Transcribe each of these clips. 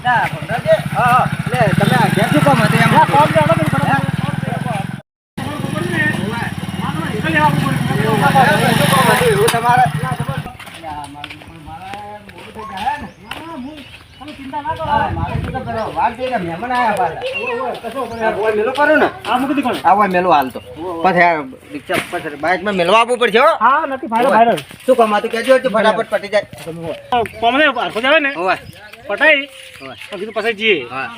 ના ભમરાજી હા લે તમે આ ઘેર શું કામ હતું એમ કોમ લે અલગ તમારે ચિંતા ના કરો મારે શું કરો વાત જોઈને મહેમાન આવ્યા મેલો કરો ને આ મૂકી દીધો આવો મેલો હાલ તો પછી રિક્ષા પછી બાઇકમાં મેલવા આપવું પડશે હો હા નથી ભાઈ શું કામ હતું કેજો ફટાફટ પટી જાય કોમને પાછો જાવે ને ઓય પટાઈ કીધું પછી જઈએ હા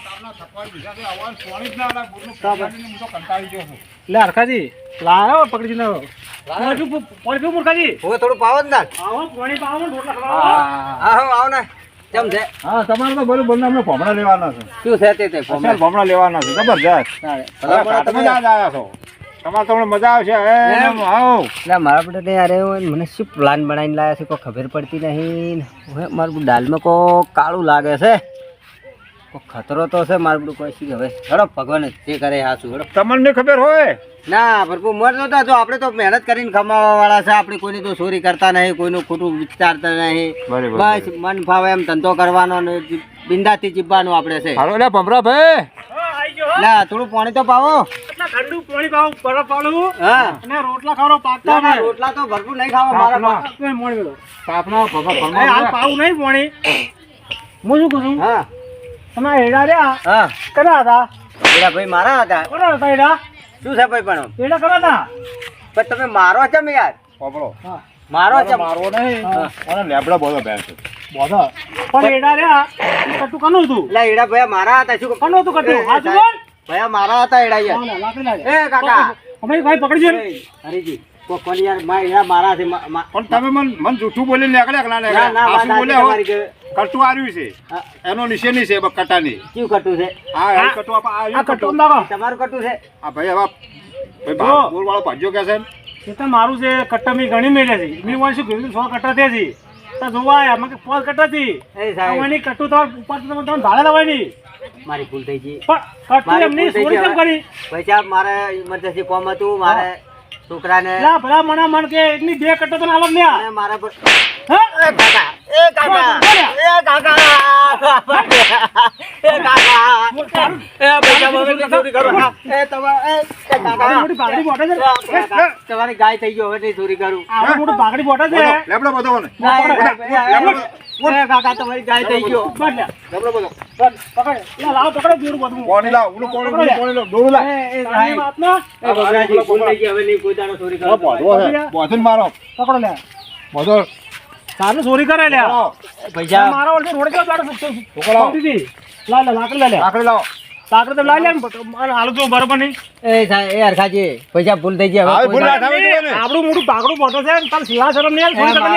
લે હરખાજી લાયો પકડી ને પાણી મૂર્ખાજી હવે થોડું પાવો ને આવો પાણી પાવો રોટલા ખાવા આવો ને કેમ છે હા તમારે તો બરોબર અમને ભમણા લેવાના છે શું છે તે ભમણા લેવાના છે જબરજસ્ત તમે જ આવ્યા છો તમારે તમને મજા આવશે આવો એટલે મારા બેટા યાર મને શું પ્લાન બનાવીને લાવ્યા છે કોઈ ખબર પડતી નહીં મારું દાલમાં કો કાળું લાગે છે કોઈ ખતરો તો છે મારું બધું કોઈ શીખ હવે હેડો ભગવાન જે કરે હા શું હેડો તમને ખબર હોય ના પ્રભુ મર નતા જો આપણે તો મહેનત કરીને કમાવા વાળા છે આપણે કોઈની તો ચોરી કરતા નહીં કોઈનું ખોટું વિચારતા નહીં બસ મન ફાવે એમ ધંધો કરવાનો ને બિંદાથી જીવવાનું આપણે છે હાલો લે ભમરા ભાઈ ના થોડું પાણી તો પાવો ઠંડુ પાણી પાવો બરફ પાડું હા અને રોટલા ખાવાનો પાકતા ને રોટલા તો ભરપૂર નહીં ખાવા મારા પાપનો ભમરા હાલ પાવું નહીં પાણી હું શું કહું હા તમે હેડા રહ્યા હા કરા હતા હેડા ભાઈ મારા હતા કોના હતા હેડા શું છે ભાઈ પણ હેડા કરા હતા પણ તમે મારો છે મે યાર પોપડો હા મારો છે મારો નહીં અને લેબડા બોલો બેસ બોલો પણ હેડા રહ્યા કટુ કનું હતું એટલે હેડા ભાઈ મારા હતા શું કનું હતું કટુ હા શું ભાઈ મારા હતા હેડા યાર એ કાકા અમે ભાઈ પકડજો ને હરીજી કોણ યાર હેડા મારા છે પણ તમે મન જૂઠું બોલીને નીકળ્યા ના ના બોલે કટુ આવ્યું છે એનો નિશાની છે કટાની કેવું કટુ છે હા કટુ આ કટુ તમારું કટુ છે આ ભાઈ હવે ભાઈ બોલ વાળો ભાજ્યો કે છે એ તો મારું છે કટ્ટા મી ઘણી મેલે છે મી વાળ શું કીધું 100 કટ્ટા થયા છે તો જોવા આયા મને 5 કટ્ટા હતી એ સાહેબ મને કટુ તો ઉપર તો તમે ભાડે લાવવાની મારી ભૂલ થઈ ગઈ પણ કટુ એમની ચોરી કેમ કરી ભાઈ સાહેબ મારે ઇમરજન્સી કોમ હતું મારે છોકરાને લા ભલા મણા મણ કે એકની બે કટ્ટા તો આલમ લ્યા અને મારા પર હા એ કાકા એ કાકા એ કાકા એ કાકા એ બેટા હવે ચોરી કરો એ તમા એ કાકા મોટી પાઘડી બોટે છે તમારી ગાય થઈ ગયો હવે નહીં ચોરી કરું આ મોટી પાઘડી બોટે છે લેબડો બધો ને લેબડો કાકા તમારી ગાય થઈ ગયો લેબડો બધો પકડ લાવ પકડો દૂર બધું કોણી લાવ ઉનો કોણી લાવ દોરું લાવ એ ભાઈ વાતનો એ બગરાજી ભૂલ થઈ ગઈ હવે નહીં કોઈ દાડો ચોરી કરો બોધન મારો પકડો લે બોધો સારું ચોરી કરે લે પૈસા મારો ઓળખે રોડ કે દાડો છોકરા દીદી લા લા લાકડી લે લાકડી લાવ લાકડી તો લાઈ લે હાલ તો બરોબર નહીં એ એ હરખાજી પૈસા ભૂલ થઈ ગયા હવે ભૂલ ના થાવી જોઈએ ને આપણું મોટું પાકડું બોટો છે તાર સિવા શરમ નહીં ચોરી કરે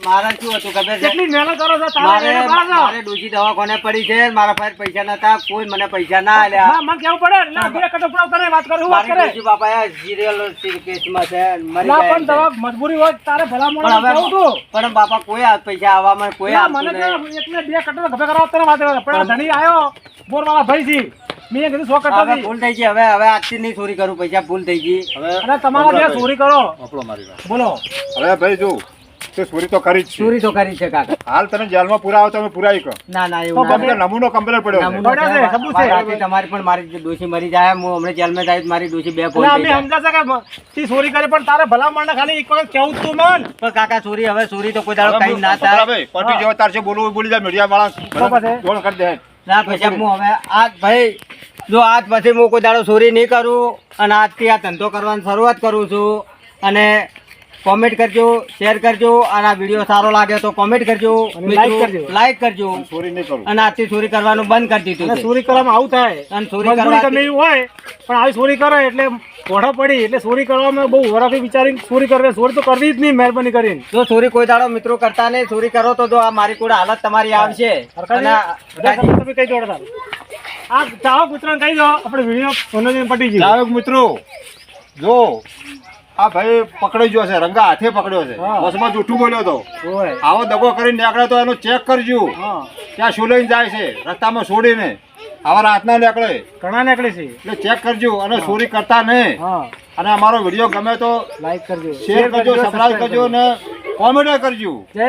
મારા શું હતું ખબર છે કેટલી મહેનત કરો છો તારે મારે ડોજી દવા કોને પડી છે મારા પાસે પૈસા નતા કોઈ મને પૈસા ના આલ્યા હા મને કેવું પડે ના બે કટો પડાવ કરે વાત કરું વાત કરે ડોજી બાપા સિરિયલ કેસમાં છે મરી ગયા પણ દવા મજબૂરી હોય તારે ભલા મોણ કેવું તું પણ બાપા કોઈ પૈસા આવવામાં કોઈ આવતું નહીં એકને બે કટો ગભે કરાવ તને વાત કરે પણ ધણી આયો બોર વાળા ભાઈ જી મેં કીધું 100 કટ્ટા થી ભૂલ થઈ ગઈ હવે આજથી નહીં ચોરી કરું પૈસા ભૂલ થઈ ગઈ હવે અરે તમારા જે ચોરી કરો આપણો મારી વાત બોલો હવે ભાઈ જો તે ચોરી તો કરી છે ચોરી તો કરી છે કાકા હાલ તને જેલમાં પુરાવો તમે પુરાઈ કો ના ના એવું ના નમૂનો કમ્પ્લેટ પડ્યો છે સબૂત છે તમારી પણ મારી દોષી મરી જાય હું હમણે જેલમાં જાય મારી દોષી બે પોઈન્ટ અમે સમજા છે કે તી ચોરી કરે પણ તારે ભલા માણને ખાલી એક વખત કેવું તું મન પણ કાકા ચોરી હવે ચોરી તો કોઈ દાડો કઈ ના થાય ભાઈ પટી જેવો તાર છે બોલવું બોલી જાય મીડિયા વાળા જોણ કરી દે ના પછી હું હવે આજ ભાઈ જો આજ પછી હું કોઈ દાડો ચોરી નહીં કરું અને આજથી આ ધંધો કરવાની શરૂઆત કરું છું અને કોમેન્ટ કરજો શેર કરજો અને આ વિડીયો સારો લાગે તો કોમેન્ટ કરજો લાઈક કરજો ચોરી નહીં કરું અને આજથી ચોરી કરવાનું બંધ કરી દીધું ચોરી કરવામાં આવું થાય અને ચોરી કરવાની હોય પણ આવી ચોરી કરે એટલે કોઠા પડી એટલે ચોરી કરવામાં બહુ વરાથી વિચારીને ચોરી કરે ચોરી તો કરવી જ નહીં મહેરબાની કરીને જો ચોરી કોઈ દાડો મિત્રો કરતા નહીં ચોરી કરો તો જો આ મારી કોઈ હાલત તમારી આવશે તમે કઈ દોડતા આ ચાહક મિત્રોને કહી દો આપણે વિડીયો મનોરંજન પટી ગયું ચાહક મિત્રો જો આ ભાઈ પકડાઈ ગયો છે રંગા હાથે પકડ્યો છે બસમાં જૂઠું બોલ્યો તો આવો દગો કરીને નીકળે તો એનો ચેક કરજો ત્યાં શું લઈને જાય છે રસ્તામાં છોડીને આવા રાત ના નીકળે ઘણા નીકળે છે એટલે ચેક કરજો અને ચોરી કરતા નહીં અને અમારો વિડીયો ગમે તો લાઈક કરજો શેર કરજો સબસ્ક્રાઇબ કરજો અને કોમેન્ટ કરજો જય